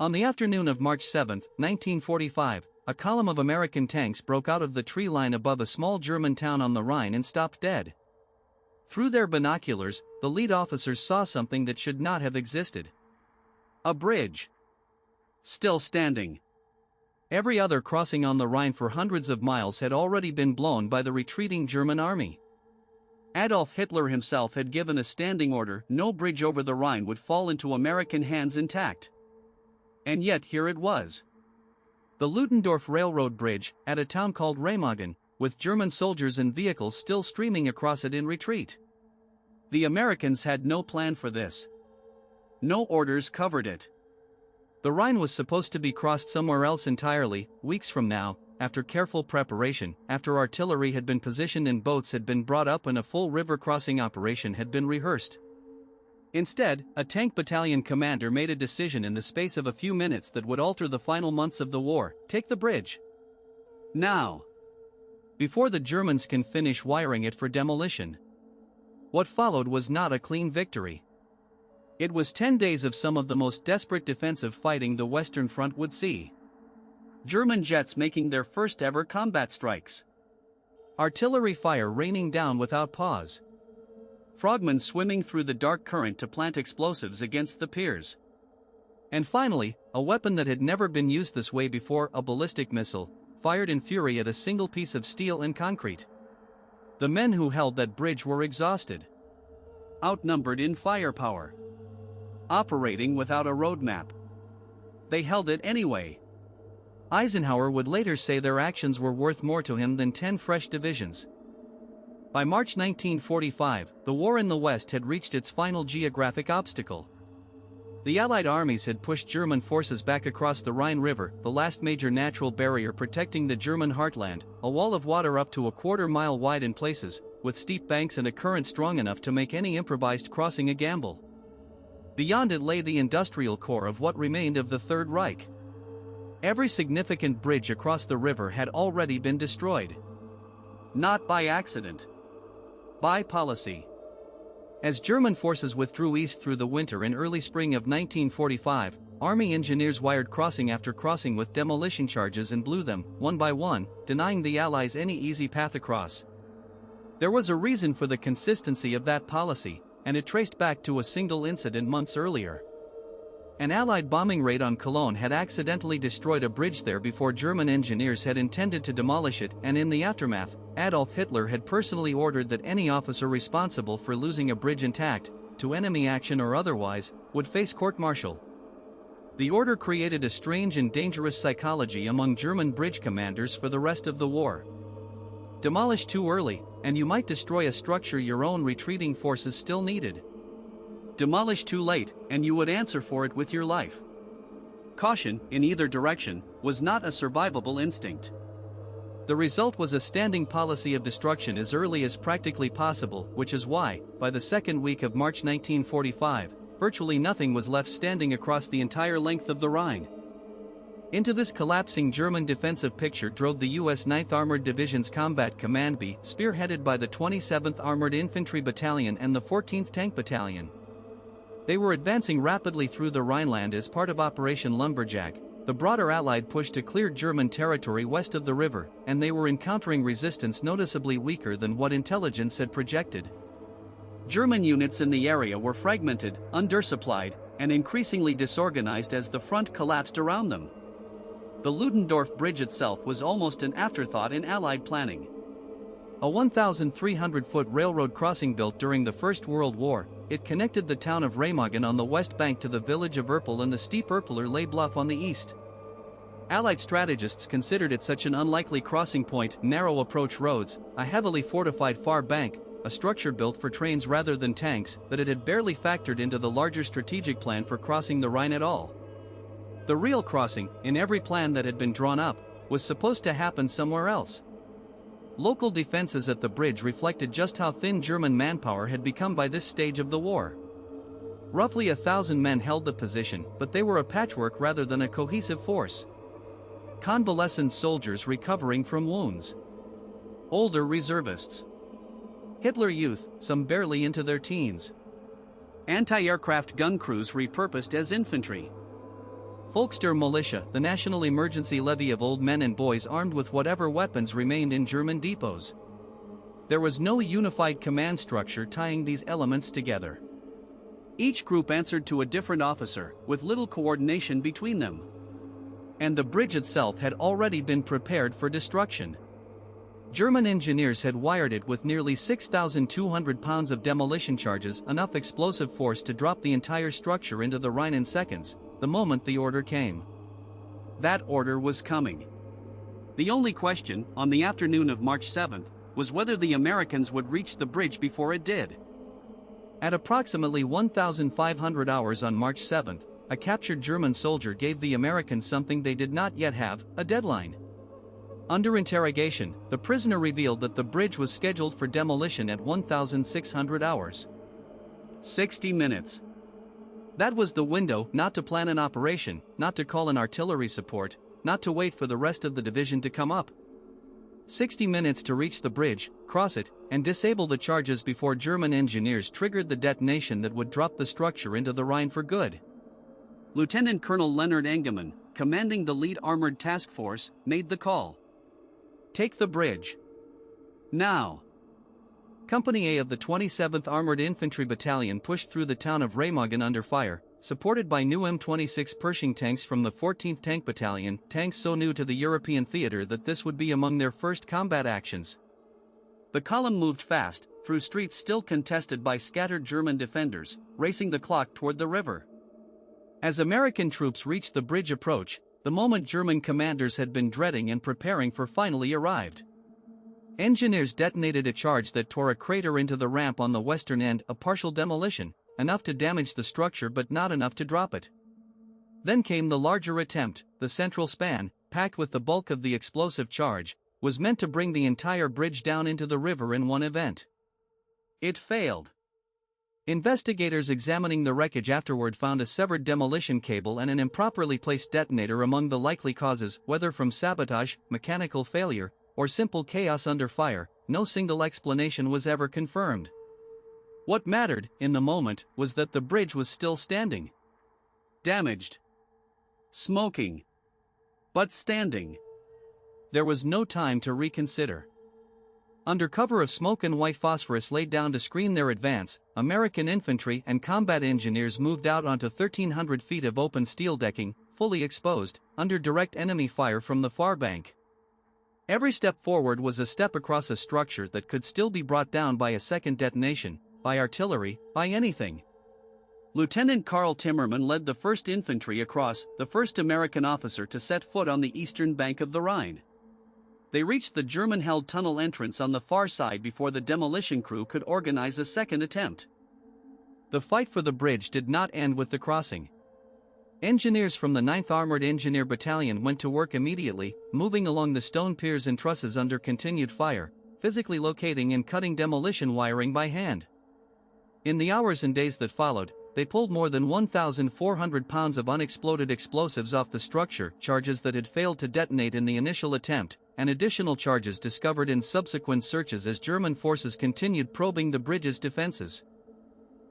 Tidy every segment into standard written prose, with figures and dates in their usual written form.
On the afternoon of March 7, 1945, a column of American tanks broke out of the tree line above a small German town on the Rhine and stopped dead. Through their binoculars, the lead officers saw something that should not have existed. A bridge. Still standing. Every other crossing on the Rhine for hundreds of miles had already been blown by the retreating German army. Adolf Hitler himself had given a standing order: no bridge over the Rhine would fall into American hands intact. And yet here it was. The Ludendorff Railroad Bridge, at a town called Remagen, with German soldiers and vehicles still streaming across it in retreat. The Americans had no plan for this. No orders covered it. The Rhine was supposed to be crossed somewhere else entirely, weeks from now, after careful preparation, after artillery had been positioned and boats had been brought up and a full river crossing operation had been rehearsed. Instead, a tank battalion commander made a decision in the space of a few minutes that would alter the final months of the war: take the bridge. Now. Before the Germans can finish wiring it for demolition. What followed was not a clean victory. It was 10 days of some of the most desperate defensive fighting the Western Front would see. German jets making their first ever combat strikes. Artillery fire raining down without pause. Frogmen swimming through the dark current to plant explosives against the piers. And finally, a weapon that had never been used this way before, a ballistic missile, fired in fury at a single piece of steel and concrete. The men who held that bridge were exhausted. Outnumbered in firepower. Operating without a roadmap. They held it anyway. Eisenhower would later say their actions were worth more to him than 10 fresh divisions. By March 1945, the war in the West had reached its final geographic obstacle. The Allied armies had pushed German forces back across the Rhine River, the last major natural barrier protecting the German heartland, a wall of water up to a quarter-mile wide in places, with steep banks and a current strong enough to make any improvised crossing a gamble. Beyond it lay the industrial core of what remained of the Third Reich. Every significant bridge across the river had already been destroyed. Not by accident. By policy. As German forces withdrew east through the winter and early spring of 1945, Army engineers wired crossing after crossing with demolition charges and blew them, one by one, denying the Allies any easy path across. There was a reason for the consistency of that policy, and it traced back to a single incident months earlier. An Allied bombing raid on Cologne had accidentally destroyed a bridge there before German engineers had intended to demolish it, and in the aftermath, Adolf Hitler had personally ordered that any officer responsible for losing a bridge intact, to enemy action or otherwise, would face court-martial. The order created a strange and dangerous psychology among German bridge commanders for the rest of the war. Demolish too early, and you might destroy a structure your own retreating forces still needed. Demolish too late, and you would answer for it with your life. Caution, in either direction, was not a survivable instinct. The result was a standing policy of destruction as early as practically possible, which is why, by the second week of March 1945, virtually nothing was left standing across the entire length of the Rhine. Into this collapsing German defensive picture drove the U.S. 9th Armored Division's Combat Command B, spearheaded by the 27th Armored Infantry Battalion and the 14th Tank Battalion. They were advancing rapidly through the Rhineland as part of Operation Lumberjack, the broader Allied push to clear German territory west of the river, and they were encountering resistance noticeably weaker than what intelligence had projected. German units in the area were fragmented, undersupplied, and increasingly disorganized as the front collapsed around them. The Ludendorff Bridge itself was almost an afterthought in Allied planning. A 1,300-foot railroad crossing built during the First World War, it connected the town of Remagen on the west bank to the village of Erpel and the steep Erpeler Lay Bluff on the east. Allied strategists considered it such an unlikely crossing point, narrow approach roads, a heavily fortified far bank, a structure built for trains rather than tanks, that it had barely factored into the larger strategic plan for crossing the Rhine at all. The real crossing, in every plan that had been drawn up, was supposed to happen somewhere else. Local defenses at the bridge reflected just how thin German manpower had become by this stage of the war. Roughly 1,000 men held the position, but they were a patchwork rather than a cohesive force. Convalescent soldiers recovering from wounds. Older reservists. Hitler Youth, some barely into their teens. Anti-aircraft gun crews repurposed as infantry. Volkswehr militia, the national emergency levy of old men and boys armed with whatever weapons remained in German depots. There was no unified command structure tying these elements together. Each group answered to a different officer, with little coordination between them. And the bridge itself had already been prepared for destruction. German engineers had wired it with nearly 6,200 pounds of demolition charges, enough explosive force to drop the entire structure into the Rhine in seconds, the moment the order came. That order was coming. The only question, on the afternoon of March 7th, was whether the Americans would reach the bridge before it did. At approximately 1,500 hours on March 7th, a captured German soldier gave the Americans something they did not yet have, a deadline. Under interrogation, the prisoner revealed that the bridge was scheduled for demolition at 1,600 hours. 60 minutes. That was the window, not to plan an operation, not to call in artillery support, not to wait for the rest of the division to come up. 60 minutes to reach the bridge, cross it, and disable the charges before German engineers triggered the detonation that would drop the structure into the Rhine for good. Lieutenant Colonel Leonard Engemann, commanding the lead armored task force, made the call. Take the bridge. Now. Company A of the 27th Armored Infantry Battalion pushed through the town of Remagen under fire, supported by new M26 Pershing tanks from the 14th Tank Battalion, tanks so new to the European theater that this would be among their first combat actions. The column moved fast, through streets still contested by scattered German defenders, racing the clock toward the river. As American troops reached the bridge approach, the moment German commanders had been dreading and preparing for finally arrived. Engineers detonated a charge that tore a crater into the ramp on the western end, a partial demolition, enough to damage the structure but not enough to drop it. Then came the larger attempt. The central span, packed with the bulk of the explosive charge, was meant to bring the entire bridge down into the river in one event. It failed. Investigators examining the wreckage afterward found a severed demolition cable and an improperly placed detonator among the likely causes, whether from sabotage, mechanical failure, or simple chaos under fire. No single explanation was ever confirmed. What mattered, in the moment, was that the bridge was still standing. Damaged. Smoking. But standing. There was no time to reconsider. Under cover of smoke and white phosphorus laid down to screen their advance, American infantry and combat engineers moved out onto 1,300 feet of open steel decking, fully exposed, under direct enemy fire from the far bank. Every step forward was a step across a structure that could still be brought down by a second detonation, by artillery, by anything. Lieutenant Karl Timmerman led the 1st Infantry across, the first American officer to set foot on the eastern bank of the Rhine. They reached the German-held tunnel entrance on the far side before the demolition crew could organize a second attempt. The fight for the bridge did not end with the crossing. Engineers from the 9th Armored Engineer Battalion went to work immediately, moving along the stone piers and trusses under continued fire, physically locating and cutting demolition wiring by hand. In the hours and days that followed, they pulled more than 1,400 pounds of unexploded explosives off the structure, charges that had failed to detonate in the initial attempt, and additional charges discovered in subsequent searches as German forces continued probing the bridge's defenses.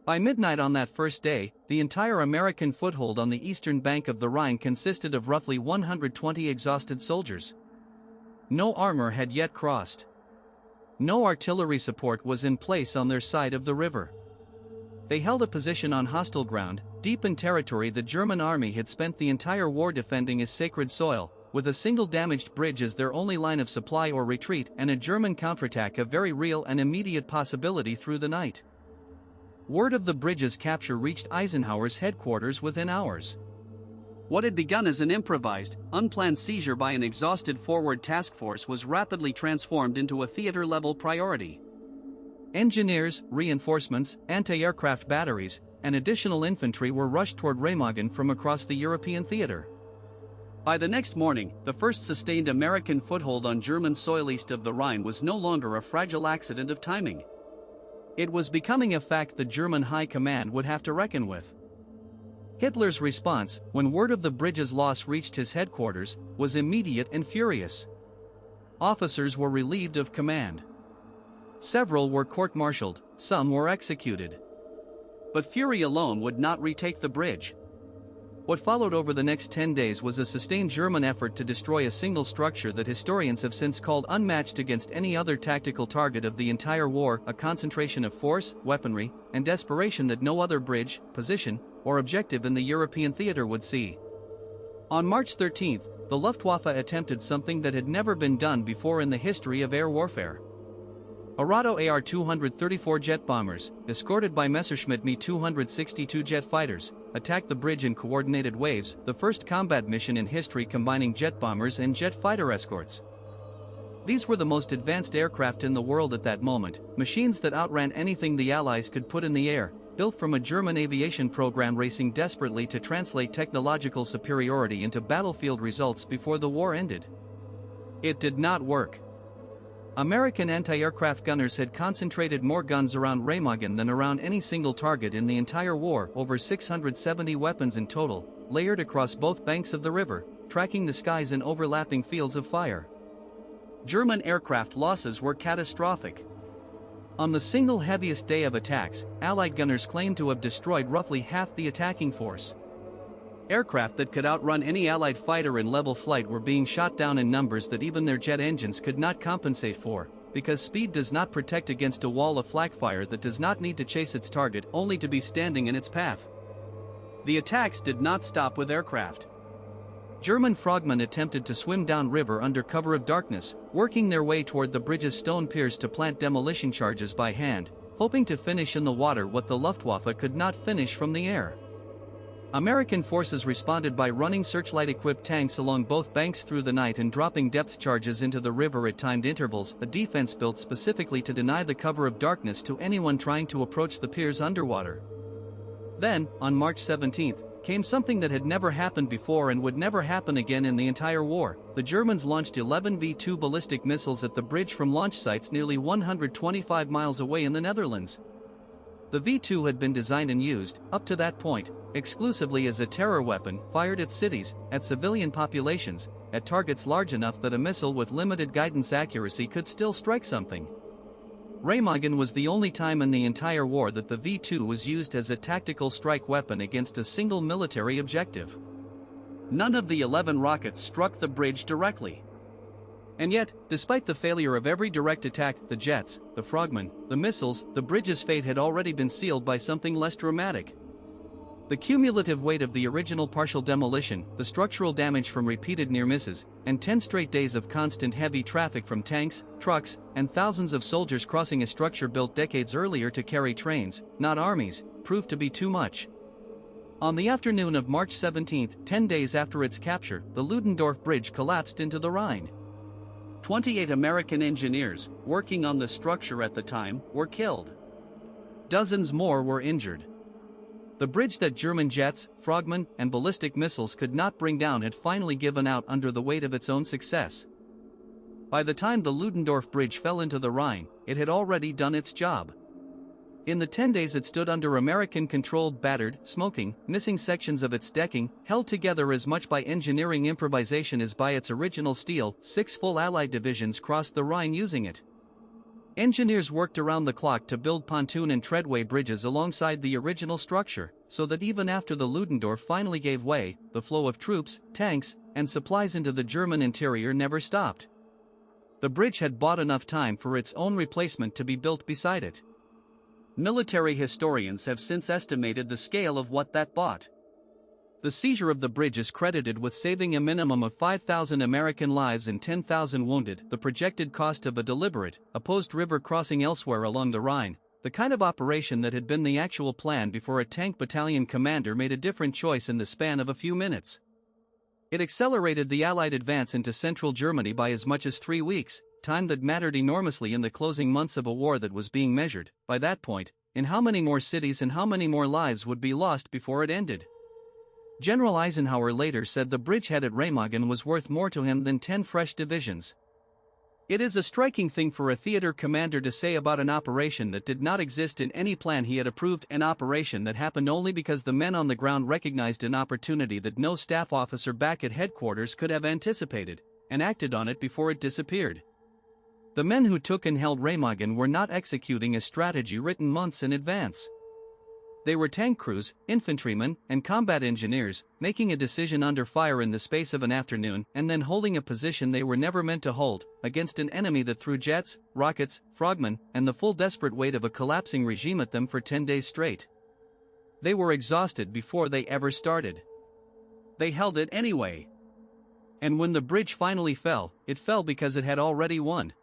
By midnight on that first day, the entire American foothold on the eastern bank of the Rhine consisted of roughly 120 exhausted soldiers. No armor had yet crossed. No artillery support was in place on their side of the river. They held a position on hostile ground, deep in territory the German army had spent the entire war defending as sacred soil, with a single damaged bridge as their only line of supply or retreat and a German counterattack a very real and immediate possibility through the night. Word of the bridge's capture reached Eisenhower's headquarters within hours. What had begun as an improvised, unplanned seizure by an exhausted forward task force was rapidly transformed into a theater-level priority. Engineers, reinforcements, anti-aircraft batteries, and additional infantry were rushed toward Remagen from across the European theater. By the next morning, the first sustained American foothold on German soil east of the Rhine was no longer a fragile accident of timing. It was becoming a fact the German High Command would have to reckon with. Hitler's response, when word of the bridge's loss reached his headquarters, was immediate and furious. Officers were relieved of command. Several were court-martialed, some were executed. But fury alone would not retake the bridge. What followed over the next 10 days was a sustained German effort to destroy a single structure that historians have since called unmatched against any other tactical target of the entire war, a concentration of force, weaponry, and desperation that no other bridge, position, or objective in the European theater would see. On March 13, the Luftwaffe attempted something that had never been done before in the history of air warfare. Arado AR-234 jet bombers, escorted by Messerschmitt Me-262 jet fighters, attacked the bridge in coordinated waves, the first combat mission in history combining jet bombers and jet fighter escorts. These were the most advanced aircraft in the world at that moment, machines that outran anything the Allies could put in the air, built from a German aviation program racing desperately to translate technological superiority into battlefield results before the war ended. It did not work. American anti-aircraft gunners had concentrated more guns around Remagen than around any single target in the entire war, over 670 weapons in total, layered across both banks of the river, tracking the skies in overlapping fields of fire. German aircraft losses were catastrophic. On the single heaviest day of attacks, Allied gunners claimed to have destroyed roughly half the attacking force. Aircraft that could outrun any Allied fighter in level flight were being shot down in numbers that even their jet engines could not compensate for, because speed does not protect against a wall of flak fire that does not need to chase its target only to be standing in its path. The attacks did not stop with aircraft. German frogmen attempted to swim down river under cover of darkness, working their way toward the bridge's stone piers to plant demolition charges by hand, hoping to finish in the water what the Luftwaffe could not finish from the air. American forces responded by running searchlight-equipped tanks along both banks through the night and dropping depth charges into the river at timed intervals, a defense built specifically to deny the cover of darkness to anyone trying to approach the piers underwater. Then, on March 17, came something that had never happened before and would never happen again in the entire war. The Germans launched 11 V-2 ballistic missiles at the bridge from launch sites nearly 125 miles away in the Netherlands. The V-2 had been designed and used, up to that point, exclusively as a terror weapon, fired at cities, at civilian populations, at targets large enough that a missile with limited guidance accuracy could still strike something. Remagen was the only time in the entire war that the V-2 was used as a tactical strike weapon against a single military objective. None of the 11 rockets struck the bridge directly. And yet, despite the failure of every direct attack, the jets, the frogmen, the missiles, the bridge's fate had already been sealed by something less dramatic. The cumulative weight of the original partial demolition, the structural damage from repeated near misses, and 10 straight days of constant heavy traffic from tanks, trucks, and thousands of soldiers crossing a structure built decades earlier to carry trains, not armies, proved to be too much. On the afternoon of March 17, 10 days after its capture, the Ludendorff Bridge collapsed into the Rhine. 28 American engineers, working on the structure at the time, were killed. Dozens more were injured. The bridge that German jets, frogmen, and ballistic missiles could not bring down had finally given out under the weight of its own success. By the time the Ludendorff Bridge fell into the Rhine, it had already done its job. In the 10 days it stood under American-controlled, battered, smoking, missing sections of its decking, held together as much by engineering improvisation as by its original steel. 6 full Allied divisions crossed the Rhine using it. Engineers worked around the clock to build pontoon and treadway bridges alongside the original structure, so that even after the Ludendorff finally gave way, the flow of troops, tanks, and supplies into the German interior never stopped. The bridge had bought enough time for its own replacement to be built beside it. Military historians have since estimated the scale of what that bought. The seizure of the bridge is credited with saving a minimum of 5,000 American lives and 10,000 wounded. The projected cost of a deliberate, opposed river crossing elsewhere along the Rhine, the kind of operation that had been the actual plan before a tank battalion commander made a different choice in the span of a few minutes. It accelerated the Allied advance into central Germany by as much as 3 weeks, time that mattered enormously in the closing months of a war that was being measured, by that point, in how many more cities and how many more lives would be lost before it ended. General Eisenhower later said the bridgehead at Remagen was worth more to him than 10 fresh divisions. It is a striking thing for a theater commander to say about an operation that did not exist in any plan he had approved, an operation that happened only because the men on the ground recognized an opportunity that no staff officer back at headquarters could have anticipated, and acted on it before it disappeared. The men who took and held Remagen were not executing a strategy written months in advance. They were tank crews, infantrymen, and combat engineers, making a decision under fire in the space of an afternoon and then holding a position they were never meant to hold, against an enemy that threw jets, rockets, frogmen, and the full desperate weight of a collapsing regime at them for 10 days straight. They were exhausted before they ever started. They held it anyway. And when the bridge finally fell, it fell because it had already won.